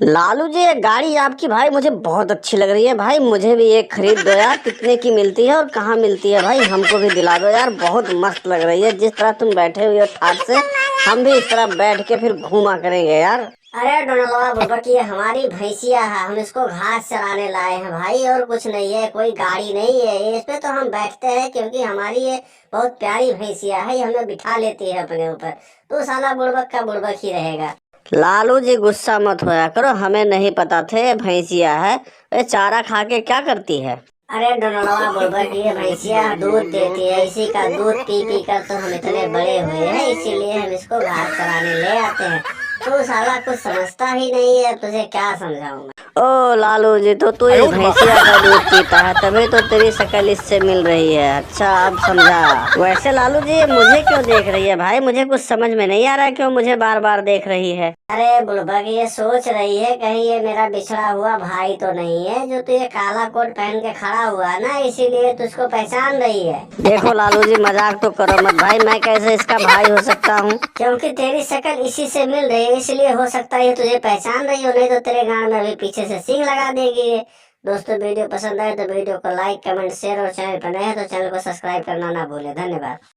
लालू जी, ये गाड़ी आपकी भाई मुझे बहुत अच्छी लग रही है भाई। मुझे भी एक खरीद दो यार। कितने की मिलती है और कहाँ मिलती है भाई? हमको भी दिला दो यार। बहुत मस्त लग रही है। जिस तरह तुम बैठे हुए हो ठाट से, हम भी इस तरह बैठ के फिर घूमा करेंगे यार। अरे डोनलवा बुड़बक, ये हमारी भैंसिया है, हम इसको घास चराने लाए हैं भाई, और कुछ नहीं है, कोई गाड़ी नहीं है। इस पे तो हम बैठते हैं क्योंकि हमारी ये बहुत प्यारी भैंसिया है, ये हमें बिठा लेती है अपने ऊपर। तो साला बुड़बक का बुड़बक ही रहेगा। लालू जी, गुस्सा मत होया करो। हमें नहीं पता थे ये भैंसिया है। ये चारा खा के क्या करती है? अरे डोनलवा बुड़बक, ये भैंसिया दूध देती है, इसी का दूध पी पी कर तो हम इतने बड़े हुए हैं, इसीलिए हम इसको घास चराने ले आते हैं। तू साला कुछ समझता ही नहीं है, तुझे क्या समझाऊं मैं। ओ लालू जी, तो तू इस भैंसिया का दूध पीता है, तभी तो तेरी शक्ल इससे मिल रही है। अच्छा, अब समझा। वैसे लालू जी, मुझे क्यों देख रही है भाई? मुझे कुछ समझ में नहीं आ रहा है, क्यों मुझे बार बार देख रही है? अरे बुड़बक, ये सोच रही है कहीं ये मेरा बिछड़ा हुआ भाई तो नहीं है, जो तू ये काला कोट पहन के खड़ा हुआ है ना, इसीलिए तुझको पहचान रही है। देखो लालू जी, मजाक तो करो मत भाई। मैं कैसे इसका भाई हो सकता हूँ? क्योंकि तेरी शक्ल इसी से मिल रही है, इसलिए हो सकता है ये तुझे पहचान रही हो, नहीं तो तेरे गांड में अभी पीछे से सींग लगा देगी ये। दोस्तों, वीडियो पसंद आए तो वीडियो को लाइक, कमेंट, शेयर, और चैनल पर नए हैं तो चैनल को सब्सक्राइब करना ना भूले। धन्यवाद।